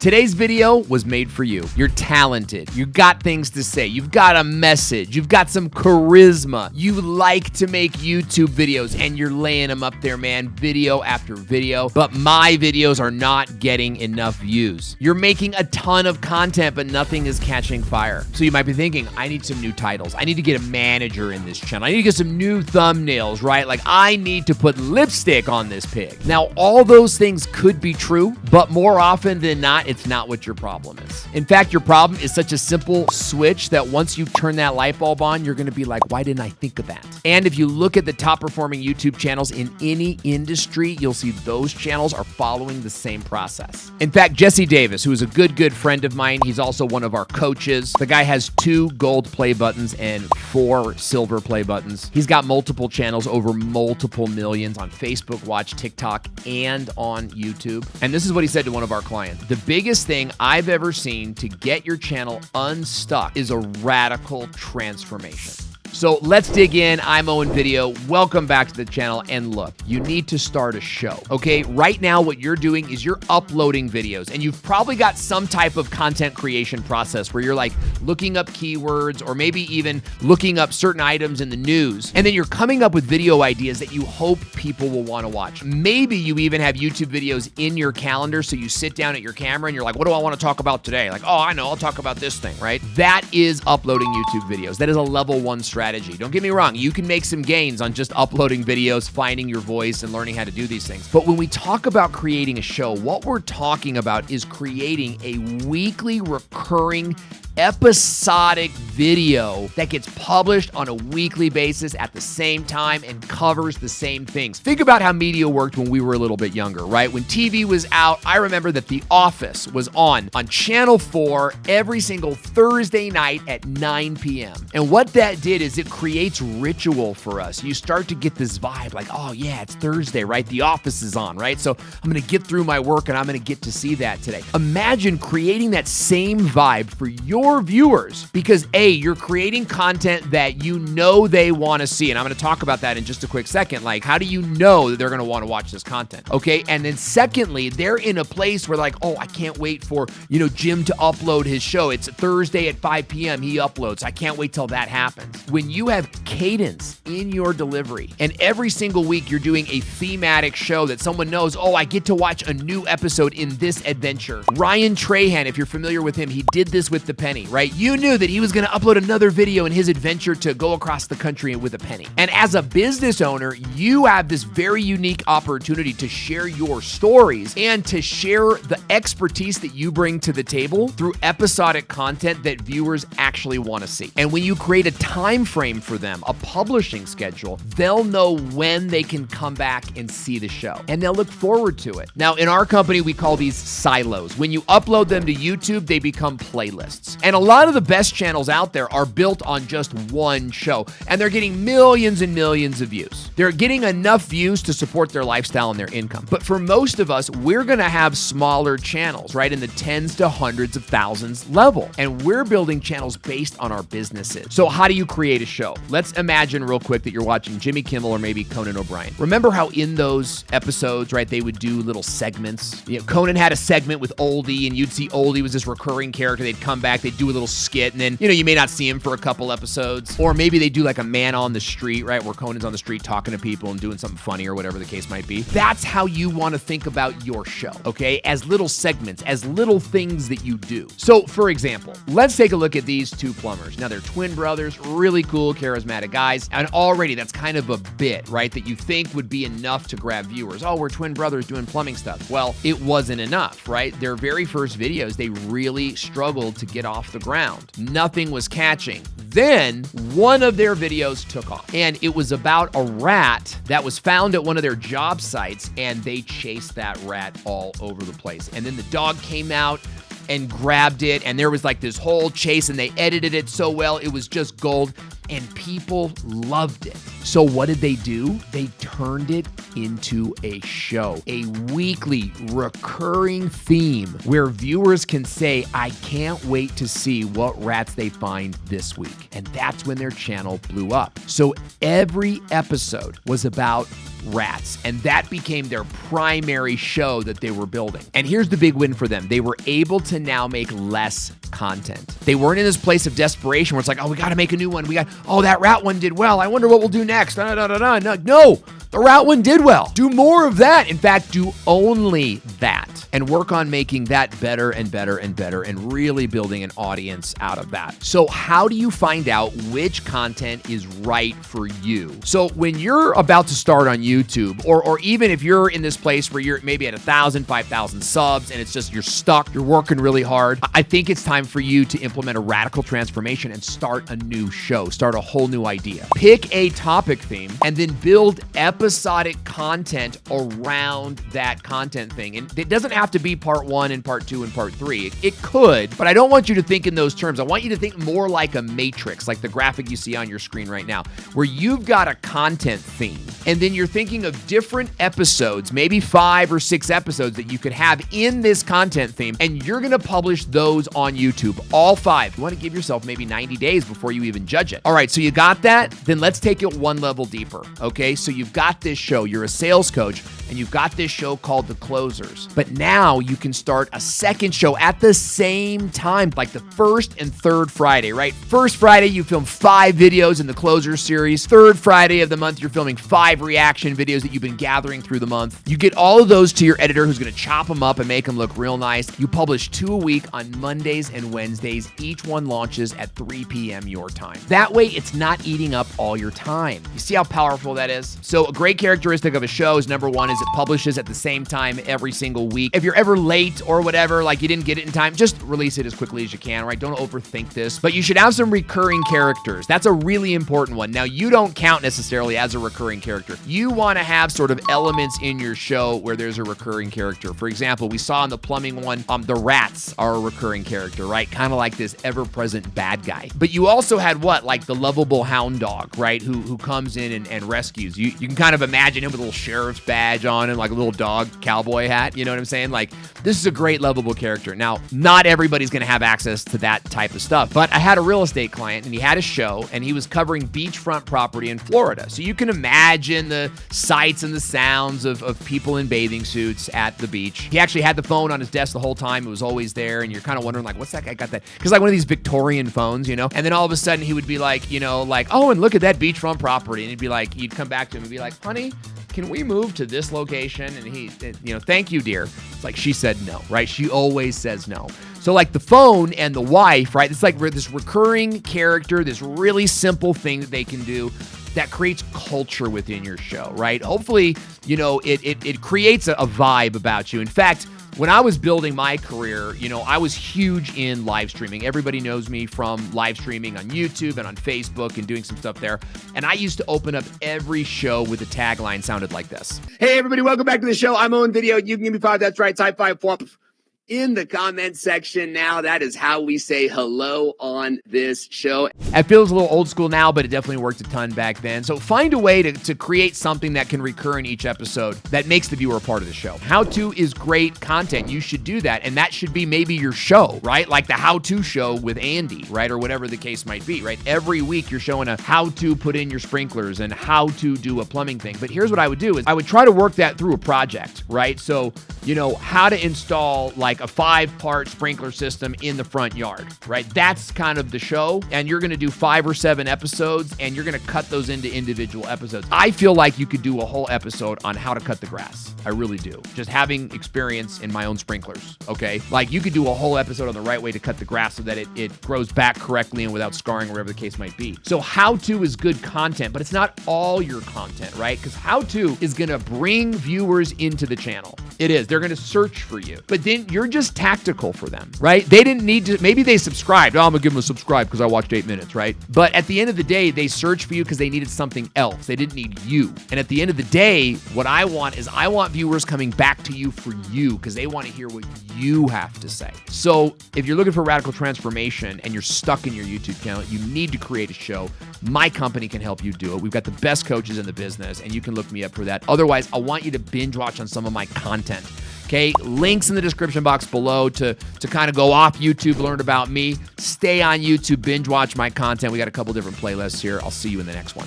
Today's video was made for you. You're talented. You got things to say. You've got a message. You've got some charisma. You like to make YouTube videos and you're laying them up there, man, video after video. But my videos are not getting enough views. You're making a ton of content, but nothing is catching fire. So you might be thinking, I need some new titles. I need to get a manager in this channel. I need to get some new thumbnails, right? Like I need to put lipstick on this pig. Now, all those things could be true, but more often than not, it's not what your problem is. In fact, your problem is such a simple switch that once you turn that light bulb on, you're gonna be like, why didn't I think of that? And if you look at the top performing YouTube channels in any industry, you'll see those channels are following the same process. In fact, Jesse Davis, who is a good friend of mine, he's also one of our coaches. The guy has 2 Gold Playbuttons and 4 Silver Playbuttons. He's got multiple channels, over multiple millions on Facebook Watch, TikTok, and on YouTube. And this is what he said to one of our clients. The biggest thing I've ever seen to get your channel unstuck is a radical transformation. So let's dig in. I'm Owen Video. Welcome back to the channel. And look, you need to start a show, okay? Right now, what you're doing is you're uploading videos, and you've probably got some type of content creation process where you're like looking up keywords or maybe even looking up certain items in the news. And then you're coming up with video ideas that you hope people will want to watch. Maybe you even have YouTube videos in your calendar. So you sit down at your camera and you're like, what do I want to talk about today? Like, oh, I know, I'll talk about this thing, right? That is uploading YouTube videos. That is a level 1 strategy. Don't get me wrong, you can make some gains on just uploading videos, finding your voice, and learning how to do these things. But when we talk about creating a show, what we're talking about is creating a weekly recurring episodic video that gets published on a weekly basis at the same time and covers the same things. Think about how media worked when we were a little bit younger, right? When TV was out, I remember that The Office was on Channel 4 every single Thursday night at 9 p.m. And what that did is it creates ritual for us. You start to get this vibe like, oh yeah, it's Thursday, right? The Office is on, right? So I'm gonna get through my work and I'm gonna get to see that today. Imagine creating that same vibe for your viewers, because A, you're creating content that you know they want to see. And I'm going to talk about that in just a quick second. Like, how do you know that they're going to want to watch this content? Okay. And then secondly, they're in a place where like, oh, I can't wait for, Jim to upload his show. It's a Thursday at 5 p.m. He uploads. I can't wait till that happens. When you have cadence in your delivery and every single week you're doing a thematic show that someone knows, oh, I get to watch a new episode in this adventure. Ryan Trahan, if you're familiar with him, he did this with the penny, right? You knew that he was going to upload another video in his adventure to go across the country with a penny. And as a business owner, you have this very unique opportunity to share your stories and to share the expertise that you bring to the table through episodic content that viewers actually want to see. And when you create a time frame for them, a publishing schedule, they'll know when they can come back and see the show, and they'll look forward to it. Now, in our company, we call these silos. When you upload them to YouTube, they become playlists. And a lot of the best channels out there are built on just one show, and they're getting millions and millions of views. They're getting enough views to support their lifestyle and their income. But for most of us, we're going to have smaller channels, right, in the tens to hundreds of thousands level. And we're building channels based on our businesses. So how do you create a show? Let's imagine real quick that you're watching Jimmy Kimmel or maybe Conan O'Brien. Remember how in those episodes, right, they would do little segments? Conan had a segment with Oldie, and you'd see Oldie was this recurring character. They'd come back, they'd do a little skit, and then, you may not see him for a couple episodes. Or maybe they do like a man on the street, right, where Conan's on the street talking to people and doing something funny or whatever the case might be. That's how you want to think about your show, okay? As little segments, as little things that you do. So, for example, let's take a look at these 2 plumbers. Now, they're twin brothers, really cool, charismatic guys, and already that's kind of a bit, right, that you think would be enough to grab viewers. Oh, we're twin brothers doing plumbing stuff. Well, it wasn't enough, right? Their very first videos, they really struggled to get off the ground. Nothing was catching. Then one of their videos took off, and it was about a rat that was found at one of their job sites, and they chased that rat all over the place. And then the dog came out and grabbed it, and there was like this whole chase, and they edited it so well, it was just gold, and people loved it. So what did they do? They turned it into a show, a weekly recurring theme where viewers can say, I can't wait to see what rats they find this week. And that's when their channel blew up. So every episode was about rats, and that became their primary show that they were building. And here's the big win for them. They were able to now make less content. They weren't in this place of desperation where it's like, oh, we got to make a new one. That rat one did well. I wonder what we'll do next. No, the rat one did well. Do more of that. In fact, do only that and work on making that better and better and better and really building an audience out of that. So how do you find out which content is right for you? So when you're about to start on YouTube, or even if you're in this place where you're maybe at 1,000, 5,000 subs and it's just you're stuck, you're working really hard, I think it's time for you to implement a radical transformation and start a new show, start a whole new idea. Pick a topic theme and then build episodic content around that content thing. And it doesn't have to be part 1 and part 2 and part 3. It could, but I don't want you to think in those terms. I want you to think more like a matrix, like the graphic you see on your screen right now, where you've got a content theme and then you're thinking of different episodes, maybe 5 or 6 episodes that you could have in this content theme, and you're going to publish those on YouTube, all 5. You want to give yourself maybe 90 days before you even judge it. All right, so you got that? Then let's take it one level deeper, okay? So you've got this show, you're a sales coach, and you've got this show called The Closers. But now you can start a second show at the same time, like the first and third Friday, right? First Friday, you film 5 videos in the Closers series. Third Friday of the month, you're filming 5 reaction videos that you've been gathering through the month. You get all of those to your editor who's going to chop them up and make them look real nice. You publish 2 a week on Mondays and Wednesdays. Each one launches at 3 p.m. your time. That way, it's not eating up all your time. You see how powerful that is? So a great characteristic of a show is, number 1, is it publishes at the same time every single week. If you're ever late or whatever, like you didn't get it in time, just release it as quickly as you can, right? Don't overthink this. But you should have some recurring characters. That's a really important one. Now, you don't count necessarily as a recurring character. You want to have sort of elements in your show where there's a recurring character. For example, we saw in the plumbing one, the rats are a recurring character, right? Kind of like this ever-present bad guy. But you also had what? Like the lovable hound dog, right? Who comes in and rescues. You can kind of imagine him with a little sheriff's badge on and like a little dog cowboy hat. You know what I'm saying? Like, this is a great lovable character. Now, not everybody's going to have access to that type of stuff, but I had a real estate client and he had a show and he was covering beachfront property in Florida. So you can imagine the sights and the sounds of people in bathing suits at the beach. He actually had the phone on his desk the whole time. It was always there. And you're kind of wondering, like, what's that guy got that? Because like one of these Victorian phones, you know? And then all of a sudden he would be like, you know, like, oh, and look at that beachfront property. And he'd be like, you'd come back to him and be like, honey, can we move to this location? And he, you know, thank you, dear. It's like she said no, right? She always says no. So like the phone and the wife, right? It's like this recurring character, this really simple thing that they can do that creates culture within your show, right? Hopefully, you know, it creates a vibe about you. In fact, when I was building my career, you know, I was huge in live streaming. Everybody knows me from live streaming on YouTube and on Facebook and doing some stuff there. And I used to open up every show with a tagline sounded like this. Hey, everybody, welcome back to the show. I'm Owen Video. You can give me 5. That's right. Type 5 in the comment section now. That is how we say hello on this show. It feels a little old school now, but it definitely worked a ton back then. So find a way to create something that can recur in each episode that makes the viewer a part of the show. How-to is great content. You should do that. And that should be maybe your show, right? Like the how-to show with Andy, right? Or whatever the case might be, right? Every week you're showing a how to put in your sprinklers and how to do a plumbing thing. But here's what I would do is I would try to work that through a project, right? So, you know, how to install like a 5-part sprinkler system in the front yard, right? That's kind of the show. And you're going to do 5 or 7 episodes and you're going to cut those into individual episodes. I feel like you could do a whole episode on how to cut the grass. I really do. Just having experience in my own sprinklers, okay? Like you could do a whole episode on the right way to cut the grass so that it grows back correctly and without scarring, wherever the case might be. So how-to is good content, but it's not all your content, right? Because how-to is going to bring viewers into the channel. It is. They're going to search for you. But then you're just tactical for them, right? They didn't need to, maybe they subscribed. Oh, I'm going to give them a subscribe because I watched 8 minutes, right? But at the end of the day, they searched for you because they needed something else. They didn't need you. And at the end of the day, what I want is I want viewers coming back to you for you because they want to hear what you have to say. So if you're looking for radical transformation and you're stuck in your YouTube channel, you need to create a show. My company can help you do it. We've got the best coaches in the business, and you can look me up for that. Otherwise, I want you to binge watch on some of my content. Okay, links in the description box below to kind of go off YouTube, learn about me. Stay on YouTube, binge watch my content. We got a couple different playlists here. I'll see you in the next one.